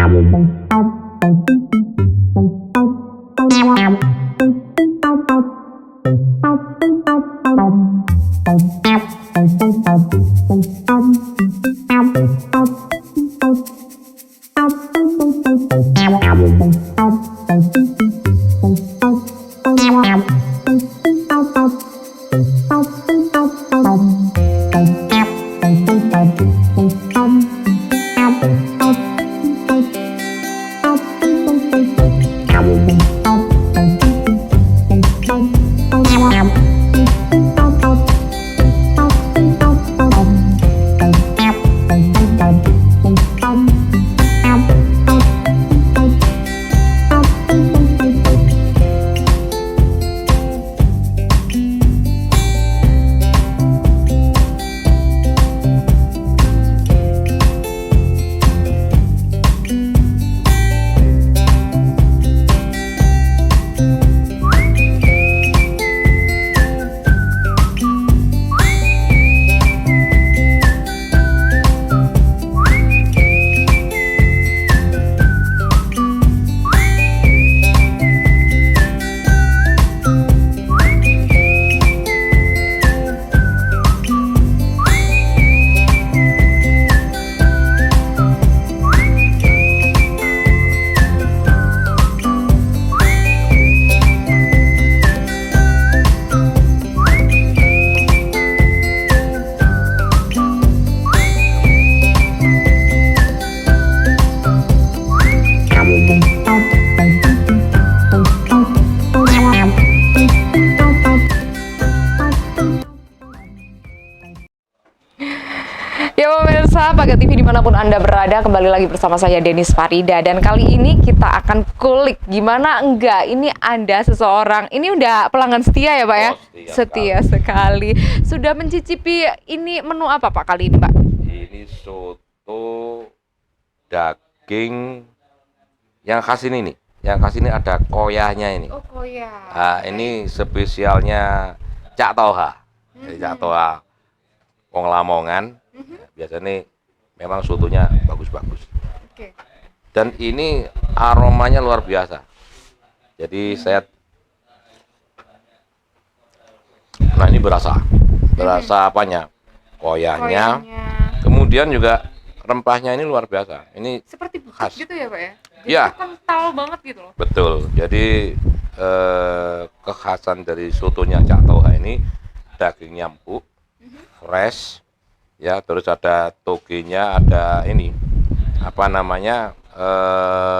Ya pemirsa, Pagat TV dimanapun Anda berada, kembali lagi bersama saya Denis Farida. Dan kali ini kita akan kulik, gimana enggak, ini Anda seseorang, ini udah pelanggan setia ya Pak ya? Setia sekali. Sudah mencicipi ini menu apa Pak kali ini Pak? Ini soto daging yang khas ini nih. Yang khas ini ada koyahnya ini. Oh koyah. Nah, ini spesialnya Cak Toha. Jadi Cak Toha wong Lamongan. Biasanya memang sotonya bagus-bagus. Oke. Dan ini aromanya luar biasa. Jadi nah ini berasa apanya? Koyahnya. Kemudian juga rempahnya ini luar biasa. Ini Seperti bukit khas gitu ya Pak ya? Jadi Ya. kental banget gitu loh. Betul. Jadi kekhasan dari sotonya Cak Toha ini dagingnya empuk, fresh, ya. Terus ada togenya, ada ini apa namanya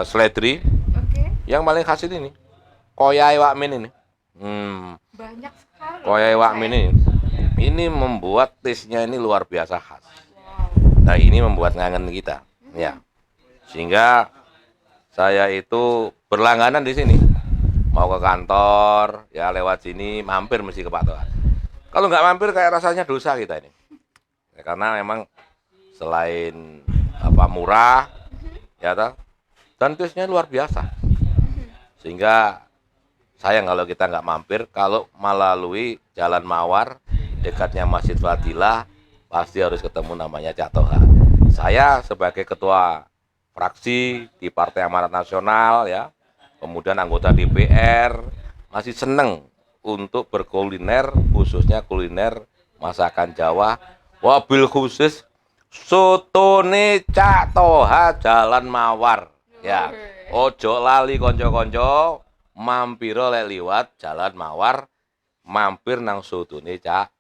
seledri. Oke. Yang paling khas ini koyai wakmin ini. Banyak sekali. Koyai Pak, wakmin saya. ini membuat taste-nya ini luar biasa khas. Wow. Nah ini membuat ngangen kita, ya. Sehingga saya itu berlangganan di sini. Mau ke kantor, ya lewat sini, mampir mesti ke Pak Toha. Kalau nggak mampir kayak rasanya dosa kita ini. Ya, karena memang selain murah, ya toh, dan taste-nya luar biasa. Sehingga sayang kalau kita nggak mampir, kalau melalui Jalan Mawar, dekatnya Masjid Fadilah, pasti harus ketemu namanya Cak Toha. Saya sebagai ketua fraksi di Partai Amanat Nasional, ya, kemudian anggota DPR, masih seneng untuk berkuliner, khususnya kuliner masakan Jawa, wabil khusus sotone Cak Toha Jalan Mawar, ya. Ojo lali konco-konco, mampir lek liwat Jalan Mawar, mampir nang sotone Cak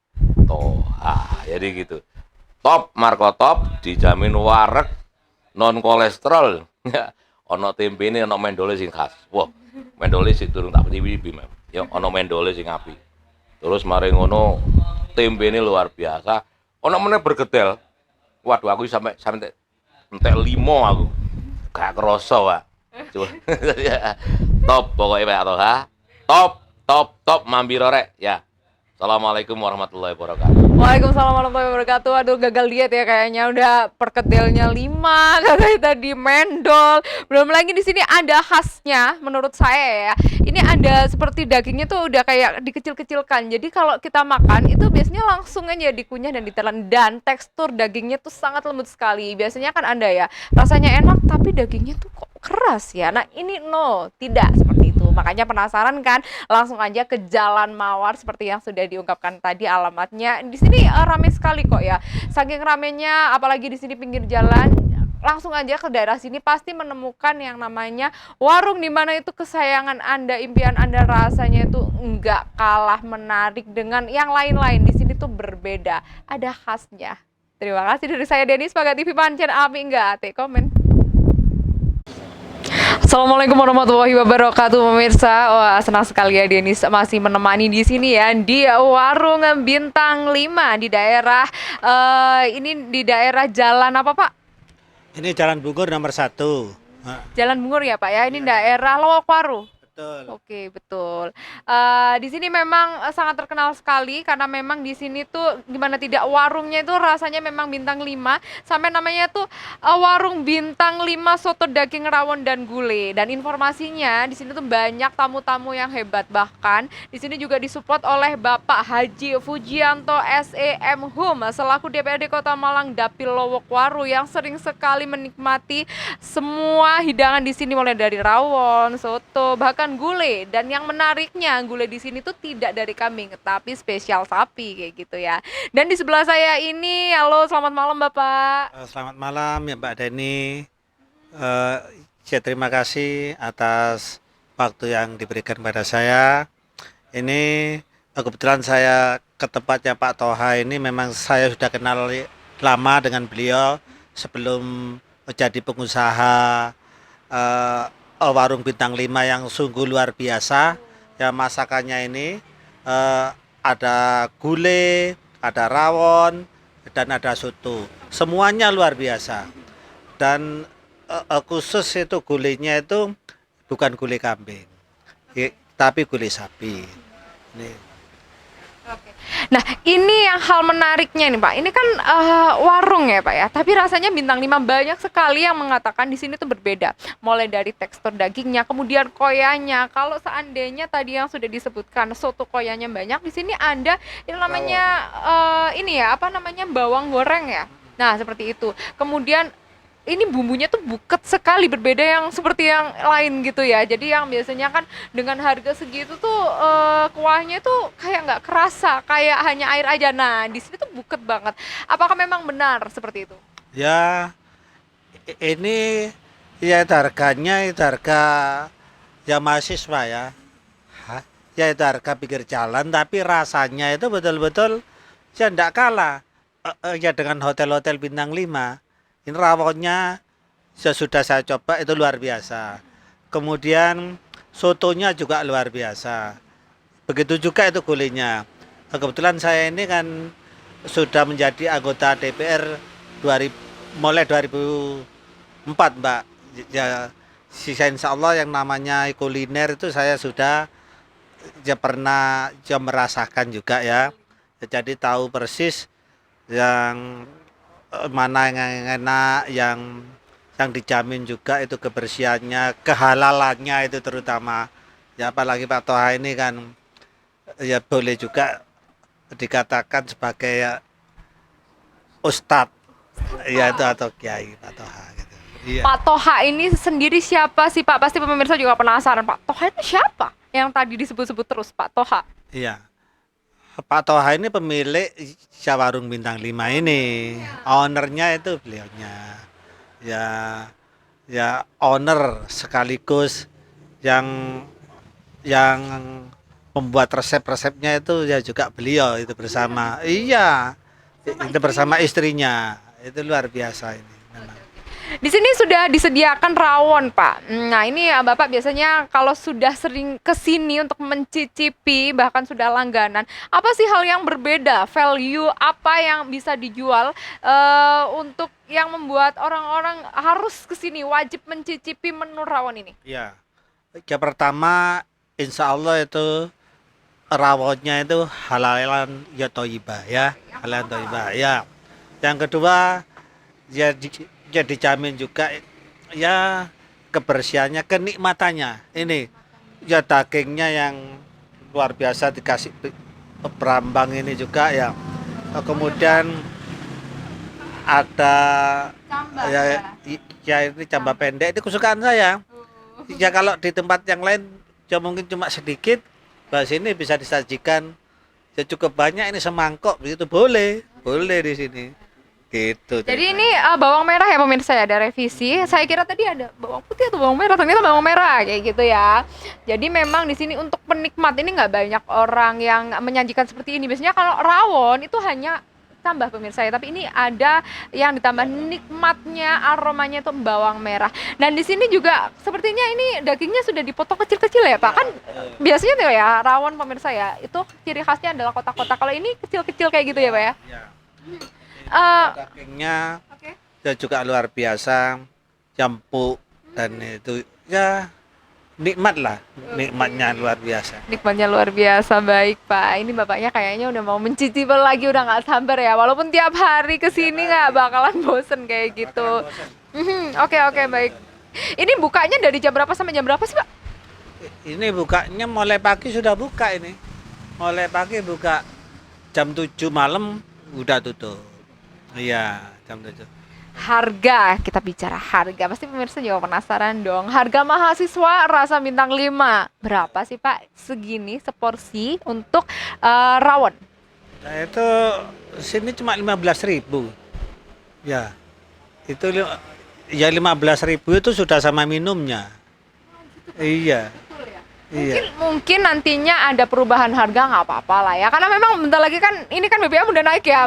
Toha. Jadi gitu. Top marko top, dijamin wareg, non kolesterol. Ono tempene, ono mendole sing khas. Wah, mendole sing durung tak pipi mem. Ya ono mendole sing apik. Terus mari ngono tempene luar biasa. Ono meneh bergedel. Waduh aku sampai entek 5 aku. Gak kerasa, Pak. Top pokoknya Pak Toha. Top mampir rek ya. Assalamualaikum warahmatullahi wabarakatuh. Waalaikumsalam warahmatullahi wabarakatuh. Aduh gagal diet ya kayaknya, udah perkedelnya 5, katanya tadi mendol. Belum lagi di sini ada khasnya menurut saya ya. Ini ada seperti dagingnya tuh udah kayak dikecil-kecilkan. Jadi kalau kita makan itu biasanya langsung aja dikunyah dan ditelan, dan tekstur dagingnya tuh sangat lembut sekali. Biasanya kan Anda ya rasanya enak tapi dagingnya tuh kok keras ya. Nah ini no, tidak seperti itu. Makanya penasaran kan? Langsung aja ke Jalan Mawar seperti yang sudah diungkapkan tadi alamatnya. Di sini ramai sekali kok ya. Saking ramenya, apalagi di sini pinggir jalan, langsung aja ke daerah sini pasti menemukan yang namanya warung, di mana itu kesayangan Anda, impian Anda, rasanya itu nggak kalah menarik dengan yang lain-lain. Di sini tuh berbeda, ada khasnya. Terima kasih dari saya Denis, Paga TV Pancen Api enggak ate komen. Assalamualaikum warahmatullahi wabarakatuh pemirsa. Wah, senang sekali ya Denis masih menemani di sini ya di warung Bintang 5 di daerah ini di daerah jalan apa Pak? Ini Jalan Bungur nomor 1. Jalan Bungur ya Pak ya. Ini daerah Lowokwaru. Betul. Oke, betul. Di sini memang sangat terkenal sekali karena memang di sini tuh gimana tidak, warungnya itu rasanya memang bintang 5, sampai namanya tuh warung bintang 5 soto daging rawon dan gulai. Dan informasinya di sini tuh banyak tamu-tamu yang hebat, bahkan di sini juga disupport oleh Bapak Haji Fujianto SEM Hum selaku DPRD Kota Malang Dapil Lowokwaru yang sering sekali menikmati semua hidangan di sini mulai dari rawon, soto, bahkan gulai. Dan yang menariknya, gulai di sini tuh tidak dari kambing, tapi spesial sapi kayak gitu ya. Dan di sebelah saya ini, halo selamat malam Bapak. Selamat malam ya Mbak Deni. Saya terima kasih atas waktu yang diberikan pada saya. Ini kebetulan saya ke tempatnya Pak Toha ini, memang saya sudah kenal lama dengan beliau sebelum jadi pengusaha warung bintang 5 yang sungguh luar biasa. Ya, masakannya ini ada gulai, ada rawon, dan ada soto. Semuanya luar biasa. Dan khusus itu gulainya itu bukan gulai kambing, tapi gulai sapi. Ini. Oke. Nah, ini yang hal menariknya nih Pak. Ini kan warung ya Pak ya, tapi rasanya bintang 5 banyak sekali yang mengatakan di sini tuh berbeda. Mulai dari tekstur dagingnya, kemudian koyanya. Kalau seandainya tadi yang sudah disebutkan soto koyanya banyak, di sini ada yang namanya ini ya, apa namanya, bawang goreng ya. Nah, seperti itu. Kemudian ini bumbunya tuh buket sekali, berbeda yang seperti yang lain gitu ya. Jadi yang biasanya kan dengan harga segitu tuh kuahnya tuh kayak nggak kerasa, kayak hanya air aja. Nah di sini tuh buket banget. Apakah memang benar seperti itu? Ya, ini ya harganya itu harga ya mahasiswa ya. Ya itu harga pinggir jalan, tapi rasanya itu betul-betul ya enggak kalah ya dengan hotel-hotel bintang 5. Ini rawonnya sudah saya coba, itu luar biasa. Kemudian sotonya juga luar biasa. Begitu juga itu gulainya. Kebetulan saya ini kan sudah menjadi anggota DPR mulai 2004 Mbak. Ya, insya Allah yang namanya kuliner itu saya sudah pernah merasakan juga ya. Jadi tahu persis yang mana yang enak, yang dijamin juga itu kebersihannya, kehalalannya itu terutama. Ya apalagi Pak Toha ini kan ya boleh juga dikatakan sebagai ustadz ya itu, atau kiai Pak Toha gitu. Iya. Pak Toha ini sendiri siapa sih Pak? Pasti pemirsa juga penasaran, Pak Toha itu siapa? Yang tadi disebut-sebut terus Pak Toha. Iya. Pak Toha ini pemilik warung bintang 5 ini. Ownernya itu beliaunya. Ya owner sekaligus yang membuat resep-resepnya itu ya juga beliau itu bersama. Iya. Itu bersama istrinya. Itu luar biasa ini memang. Di sini sudah disediakan rawon, Pak. Nah, ini ya Bapak biasanya kalau sudah sering ke sini untuk mencicipi, bahkan sudah langganan, apa sih hal yang berbeda, value apa yang bisa dijual untuk yang membuat orang-orang harus ke sini, wajib mencicipi menu rawon ini? Ya. Yang pertama, insya Allah itu rawonnya itu halalan ya thayyibah ya, halalan thayyibah ya. Yang kedua, ya dijamin juga ya kebersihannya, kenikmatannya. Ini ya dagingnya yang luar biasa, dikasih berambang ini juga ya. Kemudian ada Sambal, ya, ya ini jambak pendek ini kesukaan saya. Ya kalau di tempat yang lain ya mungkin cuma sedikit, bahas ini bisa disajikan ya cukup banyak, ini semangkok begitu boleh di sini. Gitu. Jadi ini bawang merah ya pemirsa ya, ada revisi. Saya kira tadi ada bawang putih atau bawang merah, ternyata bawang merah kayak gitu ya. Jadi memang di sini untuk penikmat ini nggak banyak orang yang menyajikan seperti ini. Biasanya kalau rawon itu hanya tambah pemirsa ya, tapi ini ada yang ditambah nikmatnya, aromanya itu bawang merah. Dan di sini juga sepertinya ini dagingnya sudah dipotong kecil-kecil ya Pak. Kan biasanya tuh ya rawon pemirsa ya, itu ciri khasnya adalah kotak-kotak. Kalau ini kecil-kecil kayak gitu ya Pak ya. Ya. Oke. Dagingnya ya juga luar biasa, empuk dan itu ya nikmat lah, nikmatnya luar biasa. Nikmatnya luar biasa, baik Pak. Ini bapaknya kayaknya udah mau mencicipi lagi, udah nggak sabar ya. Walaupun tiap hari kesini nggak bakalan bosen kayak gitu. Oke, baik. Ini bukanya dari jam berapa sampai jam berapa sih Pak? Ini bukanya mulai pagi sudah buka ini. Mulai pagi buka jam 7 malam udah tutup. Iya, jam 7. Harga, kita bicara harga. Pasti pemirsa juga penasaran dong. Harga mahasiswa rasa bintang 5. Berapa sih Pak segini seporsi untuk rawon? Nah, itu sini cuma 15.000. Ya. Itu ya 15.000 itu sudah sama minumnya. Iya. Iya. Mungkin nantinya ada perubahan harga, nggak apa-apa lah ya. Karena memang bentar lagi kan ini kan BBM udah naik ya.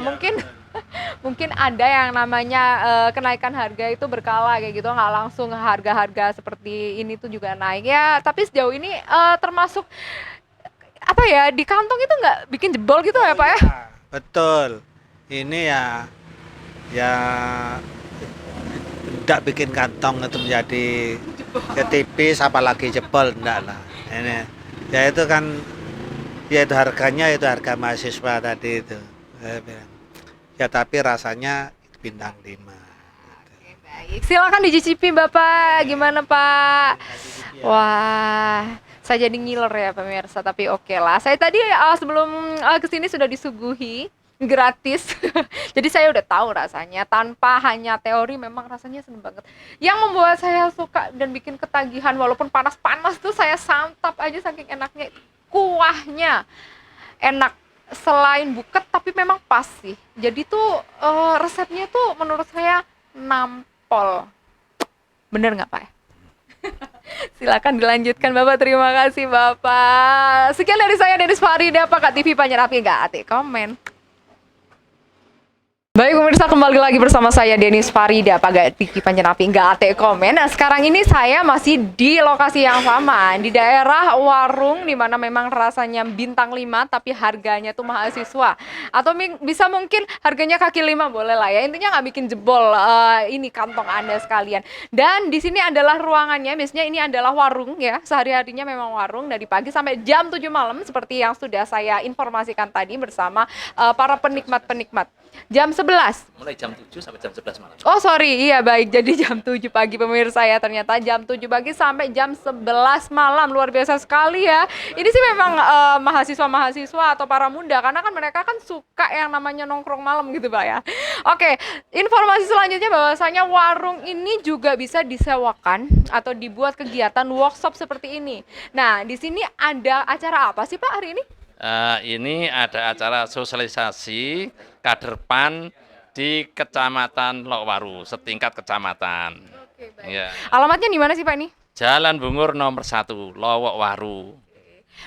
Mungkin ada yang namanya kenaikan harga itu berkala kayak gitu, nggak langsung harga-harga seperti ini tuh juga naik ya. Tapi sejauh ini termasuk apa ya, di kantong itu nggak bikin jebol gitu ya Pak ya? Betul. Ini ya tidak bikin kantong itu menjadi tipis apalagi jebol, enggak lah. Ini ya itu kan ya itu harganya, itu harga mahasiswa tadi itu. Ya tapi rasanya bintang 5. Oke, baik. Silakan dicicipi Bapak. Gimana Pak? Wah, saya jadi ngiler ya pemirsa, tapi oke lah. Saya tadi sebelum kesini sudah disuguhi gratis. Jadi saya udah tahu rasanya, tanpa hanya teori memang rasanya seneng banget. Yang membuat saya suka dan bikin ketagihan walaupun panas-panas tuh saya santap aja saking enaknya. Kuahnya enak, selain buket tapi memang pas sih. Jadi tuh resepnya tuh menurut saya nampol. Bener nggak Pak ya? Silakan dilanjutkan Bapak. Terima kasih Bapak. Sekian dari saya, Denis Farida, Pak TV Panjerapi. Nggak ati komen. Baik pemirsa, kembali lagi bersama saya Denis Farida, Pak Tiki Panjenapi, nggak ate komen. Nah sekarang ini saya masih di lokasi yang sama, di daerah warung, dimana memang rasanya bintang 5 tapi harganya tuh mahasiswa. Atau bisa mungkin harganya kaki 5 boleh lah ya, intinya nggak bikin jebol ini kantong Anda sekalian. Dan di sini adalah ruangannya, biasanya ini adalah warung ya, sehari-harinya memang warung dari pagi sampai jam 7 malam seperti yang sudah saya informasikan tadi bersama para penikmat-penikmat. Jam 11. Mulai jam 7 sampai jam 11 malam. Oh sorry, iya baik. Jadi jam 7 pagi pemirsa ya. Ternyata jam 7 pagi sampai jam 11 malam. Luar biasa sekali ya. Ini sih memang mahasiswa-mahasiswa atau para muda. Karena kan mereka kan suka yang namanya nongkrong malam gitu Pak ya. Oke, informasi selanjutnya bahwasanya warung ini juga bisa disewakan atau dibuat kegiatan workshop seperti ini. Nah, di sini ada acara apa sih Pak hari ini? Ini ada acara sosialisasi kader PAN di Kecamatan Lokwaru, setingkat kecamatan. Oke, baik. Ya. Alamatnya di mana sih Pak ini? Jalan Bungur nomor 1, Lokwaru.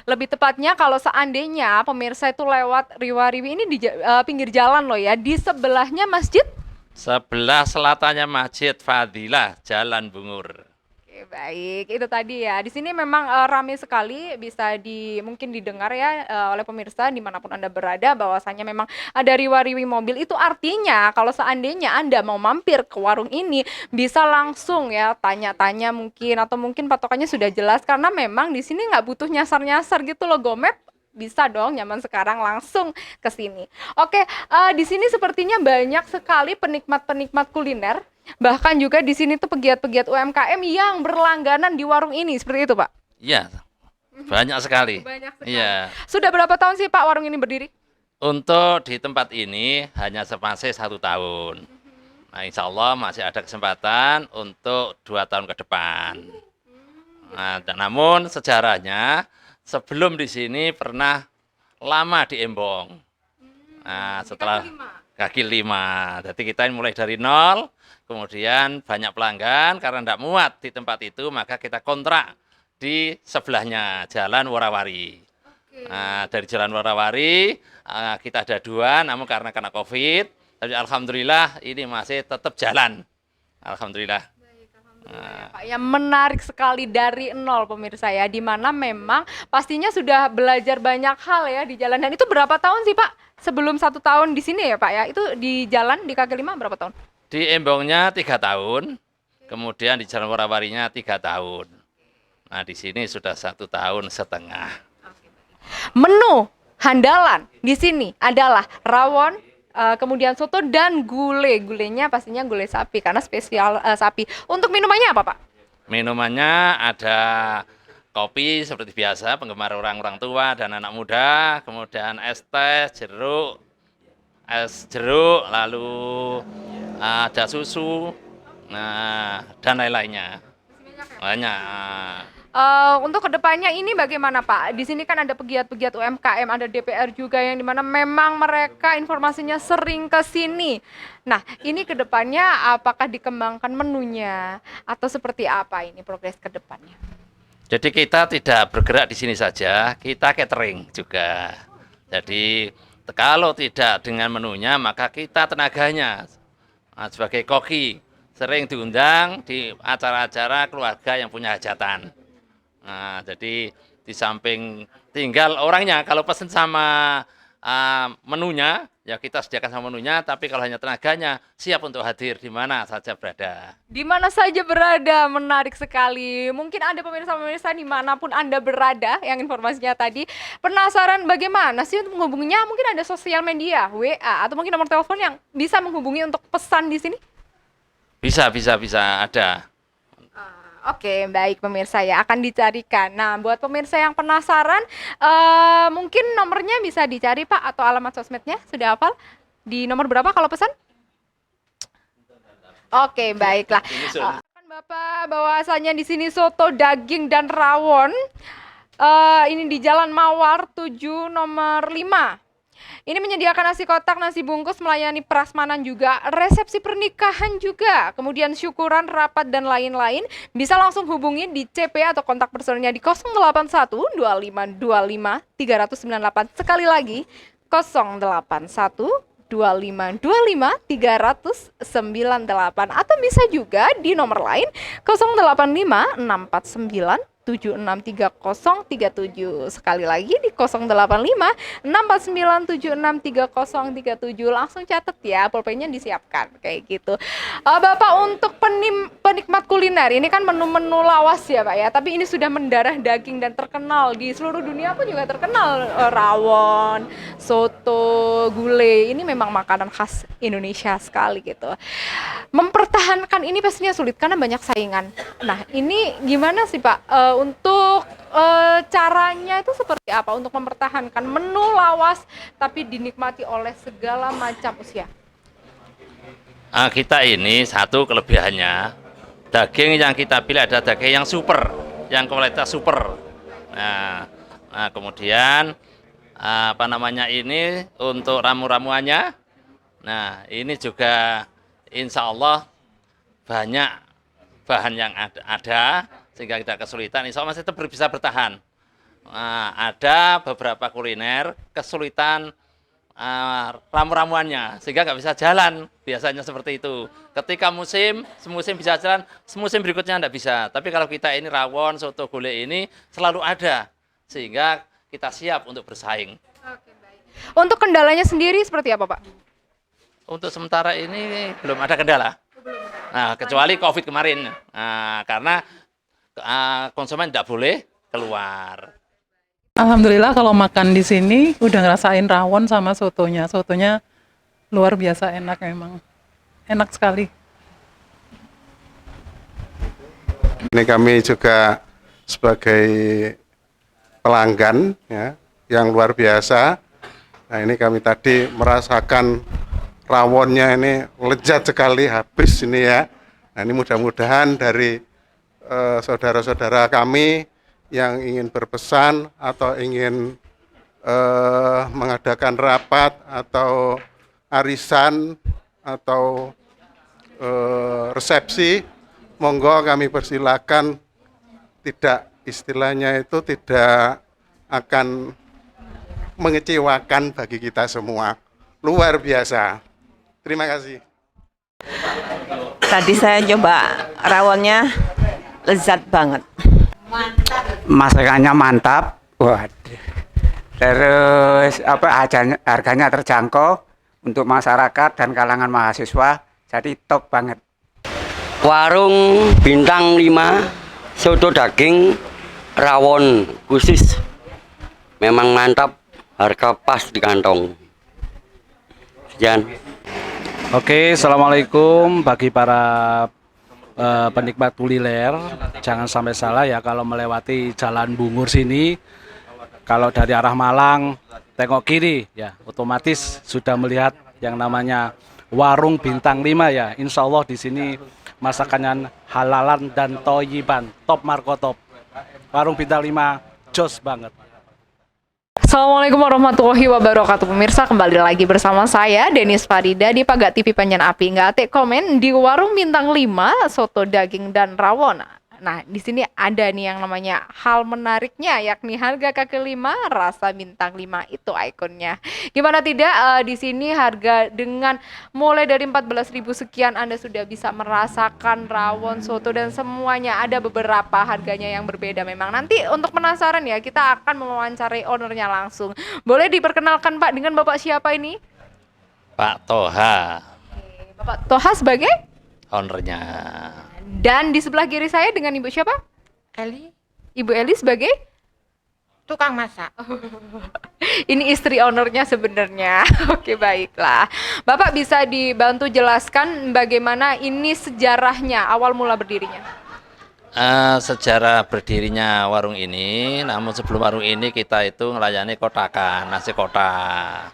Lebih tepatnya kalau seandainya pemirsa itu lewat Riwa-Riwi ini di pinggir jalan loh ya, di sebelahnya masjid. Sebelah selatannya Masjid Fadilah, Jalan Bungur. Oke, baik. Itu tadi ya. Di sini memang ramai sekali, bisa mungkin didengar ya oleh pemirsa dimanapun Anda berada, bahwasanya memang ada riwa-riwi mobil. Itu artinya kalau seandainya Anda mau mampir ke warung ini, bisa langsung ya tanya-tanya mungkin, atau mungkin patokannya sudah jelas, karena memang di sini nggak butuh nyasar-nyasar gitu loh, GoMap. Bisa dong, nyaman sekarang langsung ke sini. Oke, di sini sepertinya banyak sekali penikmat-penikmat kuliner. Bahkan juga di sini tuh pegiat-pegiat UMKM yang berlangganan di warung ini, seperti itu Pak? Iya, banyak sekali. Banyak sekali. Iya. Sudah berapa tahun sih Pak warung ini berdiri? Untuk di tempat ini hanya sepase 1 tahun. Nah, insya Allah masih ada kesempatan untuk 2 tahun ke depan. Nah, namun sejarahnya sebelum di sini pernah lama di Embong. Nah, setelah kaki lima. Jadi kita mulai dari nol, kemudian banyak pelanggan karena tidak muat di tempat itu, maka kita kontrak di sebelahnya Jalan Worawari. Nah, dari Jalan Worawari kita ada 2, namun karena COVID, tapi alhamdulillah ini masih tetap jalan. Alhamdulillah. Ya, Pak, yang menarik sekali dari nol pemirsa ya, di mana memang pastinya sudah belajar banyak hal ya di jalan. Dan itu berapa tahun sih Pak sebelum 1 tahun di sini ya Pak ya? Itu di jalan di kaki lima berapa tahun? Di Embongnya 3 tahun, kemudian di Jalan Worawarinya 3 tahun. Nah, di sini sudah 1,5 tahun. Menu handalan di sini adalah rawon, kemudian soto dan gulai. Gulainya pastinya gulai sapi karena spesial sapi. Untuk minumannya apa Pak? Minumannya ada kopi seperti biasa, penggemar orang-orang tua dan anak muda, kemudian es teh, es jeruk, lalu ada susu, nah, dan lain-lainnya. Banyak. Untuk kedepannya ini bagaimana Pak? Di sini kan ada pegiat-pegiat UMKM, ada DPR juga yang dimana memang mereka informasinya sering ke sini. Nah, ini kedepannya apakah dikembangkan menunya atau seperti apa ini progres kedepannya? Jadi kita tidak bergerak di sini saja, kita catering juga. Jadi kalau tidak dengan menunya, maka kita tenaganya sebagai koki sering diundang di acara-acara keluarga yang punya hajatan. Nah, jadi di samping tinggal orangnya, kalau pesen sama menunya, ya kita sediakan sama menunya, tapi kalau hanya tenaganya, siap untuk hadir di mana saja berada. Di mana saja berada, menarik sekali. Mungkin ada pemirsa-pemirsa dimanapun Anda berada, yang informasinya tadi, penasaran bagaimana sih untuk menghubunginya? Mungkin ada sosial media, WA, atau mungkin nomor telepon yang bisa menghubungi untuk pesan di sini? Bisa, ada. Oke, baik pemirsa ya, akan dicarikan. Nah, buat pemirsa yang penasaran, mungkin nomornya bisa dicari Pak, atau alamat sosmednya sudah hafal? Di nomor berapa kalau pesan? Oke, baiklah. Kan Bapak bahwasanya di sini soto, daging dan rawon. Ini di Jalan Mawar 7 nomor 5. Ini menyediakan nasi kotak, nasi bungkus, melayani prasmanan juga, resepsi pernikahan juga, kemudian syukuran, rapat, dan lain-lain. Bisa langsung hubungi di CP atau kontak personnya di 081 2525 398. Sekali lagi, 081 2525 398. Atau bisa juga di nomor lain 085 649 763037. Sekali lagi di 085 649 763037. Langsung catat ya, pulpennya disiapkan kayak gitu. Bapak, untuk penikmat kuliner, ini kan menu-menu lawas ya Pak ya, tapi ini sudah mendarah daging dan terkenal di seluruh dunia pun juga terkenal. Rawon, soto, gulai, ini memang makanan khas Indonesia sekali gitu. Mempertahankan ini pastinya sulit karena banyak saingan. Nah, ini gimana sih Pak? Untuk caranya itu seperti apa untuk mempertahankan menu lawas tapi dinikmati oleh segala macam usia? Kita ini satu kelebihannya, daging yang kita pilih ada daging yang super, yang kualitas super. Nah, kemudian ini untuk ramu-ramuannya. Nah, ini juga insya Allah banyak bahan yang ada sehingga tidak kesulitan, insya Allah masih tetap bisa bertahan. Ada beberapa kuliner kesulitan ramu-ramuannya sehingga nggak bisa jalan, biasanya seperti itu. Ketika semusim bisa jalan, semusim berikutnya nggak bisa. Tapi kalau kita ini rawon, soto, gulai ini selalu ada sehingga kita siap untuk bersaing. Oke, baik. Untuk kendalanya sendiri seperti apa Pak? Untuk sementara ini belum ada kendala. Nah, kecuali COVID kemarin, karena konsumen tidak boleh keluar. Alhamdulillah kalau makan di sini udah ngerasain rawon sama sotonya. Sotonya luar biasa enak memang. Enak sekali. Ini kami juga sebagai pelanggan ya, yang luar biasa. Nah, ini kami tadi merasakan rawonnya ini lezat sekali, habis ini ya. Nah ini mudah-mudahan dari saudara-saudara kami yang ingin berpesan atau ingin mengadakan rapat atau arisan atau resepsi, monggo kami persilakan, tidak istilahnya itu tidak akan mengecewakan bagi kita semua. Luar biasa. Terima kasih. Tadi saya coba rawonnya lezat banget. Masakannya mantap. Waduh. Terus harganya terjangkau untuk masyarakat dan kalangan mahasiswa. Jadi top banget. Warung Bintang 5, soto daging, rawon khusus. Memang mantap, harga pas di kantong. Sekian. Oke, assalamualaikum bagi para penikmat kuliner. Jangan sampai salah ya kalau melewati Jalan Bungur sini. Kalau dari arah Malang tengok kiri ya, otomatis sudah melihat yang namanya Warung Bintang 5 ya. Insya Allah di sini masakannya halalan dan toyiban, top markotop. Warung Bintang 5 jos banget. Assalamualaikum warahmatullahi wabarakatuh. Pemirsa, kembali lagi bersama saya Denis Farida di Pagat TV Panjen Api. Nggak atik komen di Warung Bintang 5, soto daging dan rawon. Nah, di sini ada nih yang namanya hal menariknya, yakni harga kaki 5, rasa bintang 5 itu ikonnya. Gimana tidak, di sini harga dengan mulai dari 14.000 sekian Anda sudah bisa merasakan rawon, soto dan semuanya. Ada beberapa harganya yang berbeda memang. Nanti untuk penasaran ya, kita akan mewawancarai ownernya langsung. Boleh diperkenalkan Pak, dengan Bapak siapa ini? Pak Toha, Bapak Toha sebagai? ownernya. Dan di sebelah kiri saya dengan Ibu siapa? Eli, Ibu Eli sebagai? tukang masak. Ini istri ownernya sebenarnya. Oke, baiklah. Bapak bisa dibantu jelaskan bagaimana ini sejarahnya, awal mula berdirinya? Sejarah berdirinya warung ini, namun sebelum warung ini kita itu melayani kotakan, nasi kotak.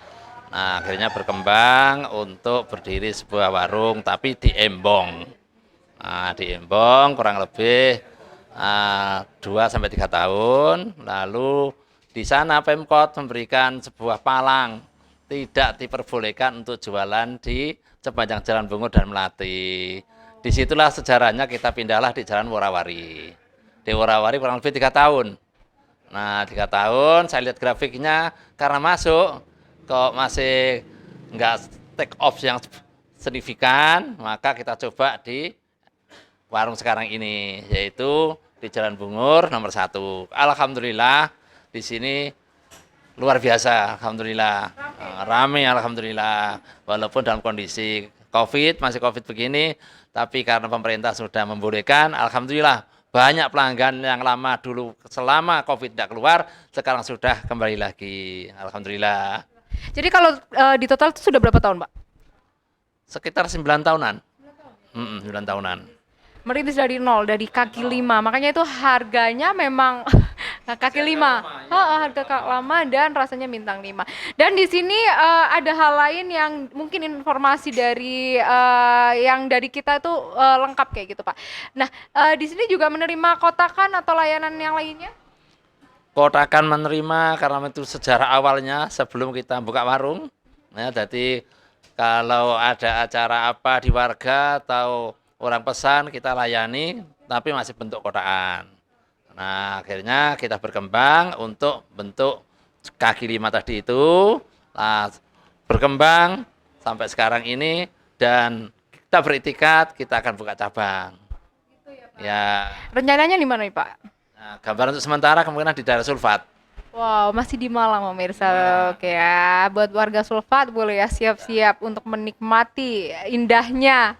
Nah, akhirnya berkembang untuk berdiri sebuah warung, tapi di Embong. Nah, di Embong kurang lebih 2-3 tahun. Lalu di sana Pemkot memberikan sebuah palang, tidak diperbolehkan untuk jualan di sepanjang Jalan Bungur dan Melati. Disitulah sejarahnya kita pindahlah di Jalan Worawari. Di Worawari kurang lebih 3 tahun. Nah, 3 tahun saya lihat grafiknya, karena masuk kok masih enggak take off yang signifikan, maka kita coba di warung sekarang ini, yaitu di Jalan Bungur nomor 1. Alhamdulillah di sini luar biasa, alhamdulillah rame, alhamdulillah, walaupun dalam kondisi masih COVID begini, tapi karena pemerintah sudah membolehkan, alhamdulillah banyak pelanggan yang lama dulu selama COVID tidak keluar, sekarang sudah kembali lagi, alhamdulillah. Jadi kalau di total itu sudah berapa tahun, Pak? Sekitar 9 tahunan. 9 tahunan. Merintis dari nol, dari kaki 5, makanya itu harganya memang kaki 5. Harga kaki lama dan rasanya bintang 5. Dan di sini ada hal lain yang mungkin informasi dari yang dari kita itu lengkap kayak gitu, Pak. Nah, di sini juga menerima kotakan atau layanan yang lainnya? Kotakan menerima, karena itu sejarah awalnya sebelum kita buka warung. Nah, jadi kalau ada acara apa di warga atau orang pesan, kita layani, tapi masih bentuk kotakan. Nah, akhirnya kita berkembang untuk bentuk kaki 5 tadi itu. Nah, berkembang sampai sekarang ini, dan kita beriktikat kita akan buka cabang. Gitu ya, Pak? Ya. Rencananya di mana nih, Pak? Nah, gambaran untuk sementara kemungkinan di daerah Sulfat. Wow, masih di Malang pemirsa. Oke ya, buat warga Sulfat boleh ya siap-siap untuk menikmati indahnya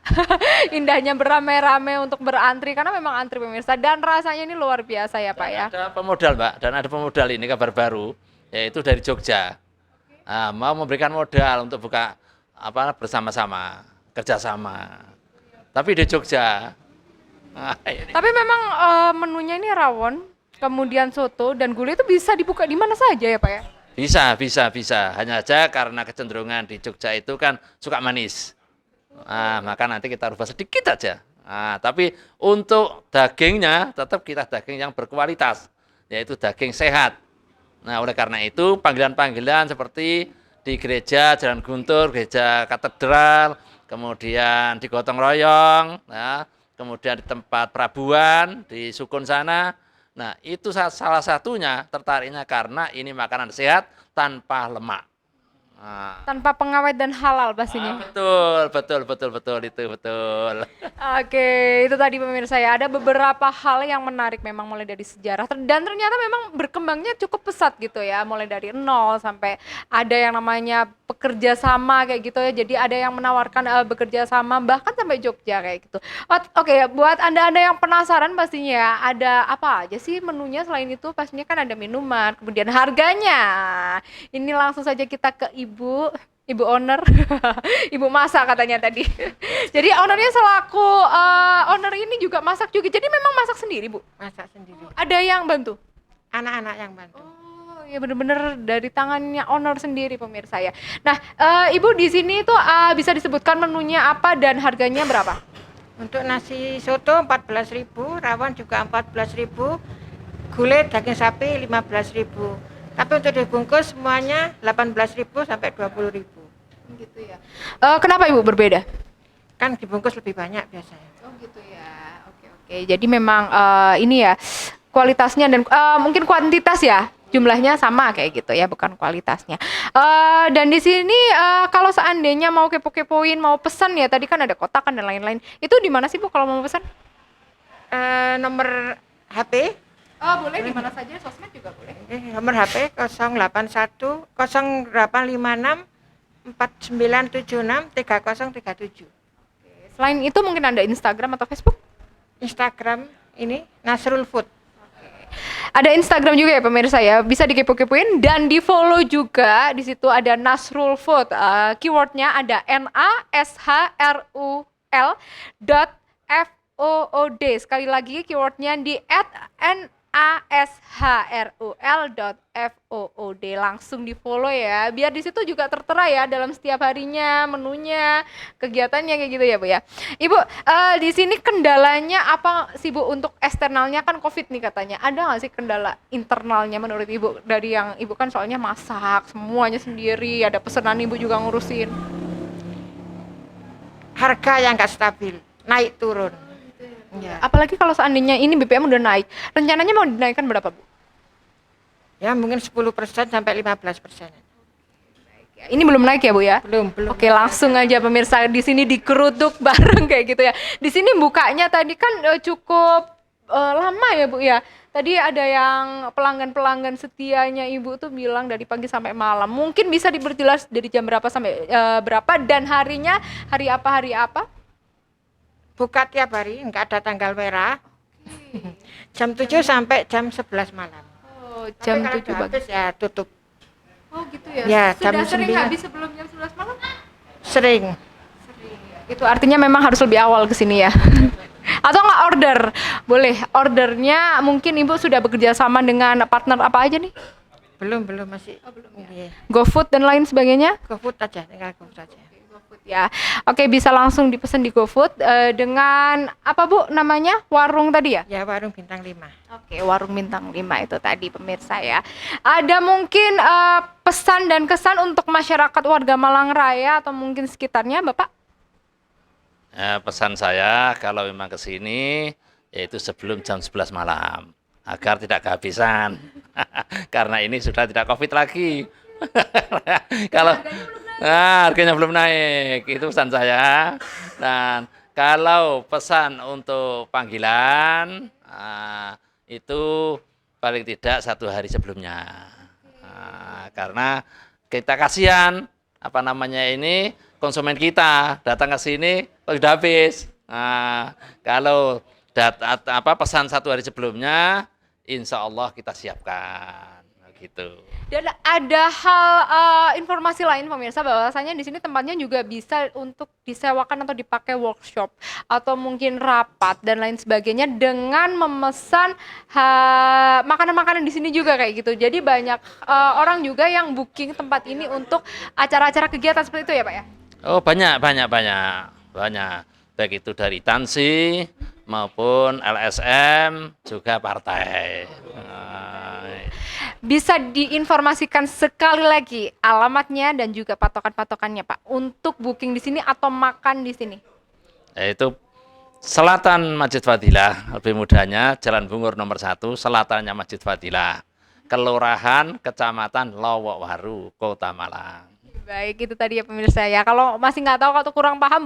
indahnya beramai-ramai untuk berantri, karena memang antri pemirsa, dan rasanya ini luar biasa ya Pak ya. Ada pemodal Mbak, dan ada pemodal ini kabar baru, yaitu dari Jogja. Nah, mau memberikan modal untuk buka bersama-sama, kerjasama. Tapi di Jogja. Nah, tapi memang menunya ini rawon, kemudian soto dan gulai itu bisa dibuka di mana saja ya Pak ya? Bisa. Hanya saja karena kecenderungan di Jogja itu kan suka manis. Maka nanti kita rubah sedikit aja. Tapi untuk dagingnya tetap kita daging yang berkualitas, yaitu daging sehat. Nah, oleh karena itu panggilan-panggilan seperti di gereja Jalan Guntur, gereja katedral, kemudian di gotong royong, kemudian di tempat perabuan, di Sukun sana. Nah, itu salah satunya tertariknya karena ini makanan sehat tanpa lemak. Tanpa pengawet dan halal pastinya. Betul, itu betul. Oke, itu tadi pemirsa ya. Ada beberapa hal yang menarik memang mulai dari sejarah dan ternyata memang berkembangnya cukup pesat gitu ya. Mulai dari nol sampai ada yang namanya pekerja sama kayak gitu ya. Jadi ada yang menawarkan bekerja sama bahkan sampai Jogja kayak gitu. Oke, buat Anda-anda yang penasaran pastinya ya, ada apa aja sih menunya selain itu? Pastinya kan ada minuman, kemudian harganya. Ini langsung saja kita ke Ibu owner, Ibu masak katanya tadi. Jadi ownernya selaku owner ini juga masak juga. Jadi memang masak sendiri, Bu? Masak sendiri. Ada yang bantu? Anak-anak yang bantu. Oh, ya bener-bener dari tangannya owner sendiri pemirsa ya. Nah, Ibu di sini tuh bisa disebutkan menunya apa dan harganya berapa? Untuk nasi soto 14.000, rawon juga 14.000, gulai daging sapi 15.000. Tapi untuk dibungkus semuanya 18.000 sampai 20.000. Gitu ya. Kenapa Ibu berbeda? Kan dibungkus lebih banyak biasanya. Oh gitu ya. Oke. Jadi memang ini ya kualitasnya dan mungkin kuantitas ya jumlahnya sama kayak gitu ya, bukan kualitasnya. Dan di sini kalau seandainya mau kepo-kepoin, mau pesan ya, tadi kan ada kotakan dan lain-lain. Itu di mana sih Bu kalau mau pesan? Nomor HP? Oh boleh, di mana saja, sosmed juga boleh. Nomor HP 081 0856 4976 3037. Selain itu mungkin ada Instagram atau Facebook? Instagram ini Nasrul Food. Ada Instagram juga ya pemirsa ya, bisa dikepo-kepoin dan di follow juga. Di situ ada Nasrul Food. Keywordnya ada NASHRUL.FOOD. Sekali lagi keywordnya di @NASHRUL.FOOD. Langsung di follow ya, biar di situ juga tertera ya dalam setiap harinya menunya, kegiatannya kayak gitu ya Bu ya. Ibu, di sini kendalanya apa sih Bu untuk eksternalnya? Kan COVID nih katanya. Ada nggak sih kendala internalnya menurut Ibu? Dari yang Ibu kan soalnya masak semuanya sendiri, ada pesanan Ibu juga ngurusin. Harga yang nggak stabil, naik turun. Ya. Apalagi kalau seandainya ini BBM udah naik, rencananya mau dinaikkan berapa Bu? Ya mungkin 10% sampai 15%. Ini belum naik ya Bu ya? Belum. Oke, langsung aja pemirsa di sini dikeruduk bareng kayak gitu ya. Di sini bukanya tadi kan cukup lama ya Bu ya. Tadi ada yang pelanggan-pelanggan setianya Ibu tuh bilang dari pagi sampai malam. Mungkin bisa diperjelas dari jam berapa sampai berapa dan harinya hari apa? Buka tiap hari, nggak ada tanggal merah. Jam 7 sampai jam 11 malam. Oh, jam 7 pagi. Habis ya tutup. Oh gitu ya? Ya, Sudah jam sering 9. habis sebelum jam 11 malam? Sering. Itu artinya memang harus lebih awal ke sini ya. Atau nggak order? Boleh. Ordernya mungkin Ibu sudah bekerja sama dengan partner apa aja nih? Belum masih. Belum ya. Iya. GoFood dan lain sebagainya? GoFood aja, tinggal GoFood aja. Ya, oke, bisa langsung dipesan di GoFood dengan apa Bu namanya, warung tadi ya? Ya, warung bintang 5. Oke, warung bintang 5 itu tadi pemirsa ya. Ada mungkin pesan dan kesan untuk masyarakat warga Malang Raya atau mungkin sekitarnya Bapak? Pesan saya kalau memang ke sini yaitu sebelum jam 11 malam agar tidak kehabisan. Karena ini sudah tidak Covid lagi. Kalau harganya belum naik, itu pesan saya. Dan kalau pesan untuk panggilan itu paling tidak 1 hari sebelumnya. Karena kita kasihan ini konsumen kita datang ke sini sudah habis. Kalau pesan 1 hari sebelumnya, insya Allah kita siapkan. gitu. Dan ada hal informasi lain pemirsa bahwasanya di sini tempatnya juga bisa untuk disewakan atau dipakai workshop atau mungkin rapat dan lain sebagainya dengan memesan makanan-makanan di sini juga kayak gitu. Jadi banyak orang juga yang booking tempat ini untuk acara-acara kegiatan seperti itu ya Pak ya? Oh banyak. Baik itu dari Tansi maupun LSM juga partai. Bisa diinformasikan sekali lagi alamatnya dan juga patokan-patokannya Pak untuk booking di sini atau makan di sini. Yaitu selatan Masjid Fadilah, lebih mudahnya Jalan Bungur nomor 1, selatannya Masjid Fadilah, Kelurahan Kecamatan Lowokwaru, Kota Malang. Baik, itu tadi ya pemirsa ya. Kalau masih nggak tahu atau kurang paham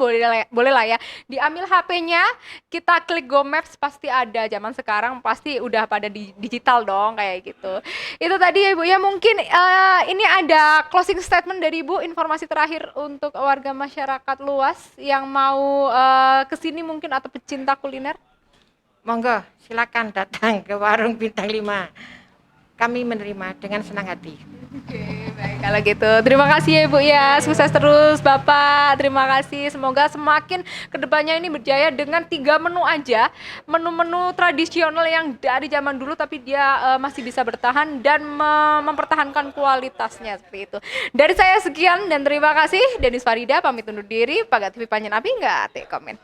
boleh lah ya. Diambil HP-nya, kita klik Go Maps pasti ada. Zaman sekarang pasti udah pada digital dong kayak gitu. Itu tadi ya Ibu ya. Mungkin ini ada closing statement dari Ibu, informasi terakhir untuk warga masyarakat luas yang mau kesini mungkin atau pecinta kuliner. Monggo, silakan datang ke warung Bintang 5. Kami menerima dengan senang hati. Oke, baik kalau gitu. Terima kasih ya Ibu ya. Sukses terus Bapak. Terima kasih. Semoga semakin kedepannya ini berjaya dengan 3 menu aja. Menu-menu tradisional yang dari zaman dulu tapi dia masih bisa bertahan dan mempertahankan kualitasnya seperti itu. Dari saya sekian dan terima kasih. Denis Farida pamit undur diri. Pagat TV Panjen Api nggak komen.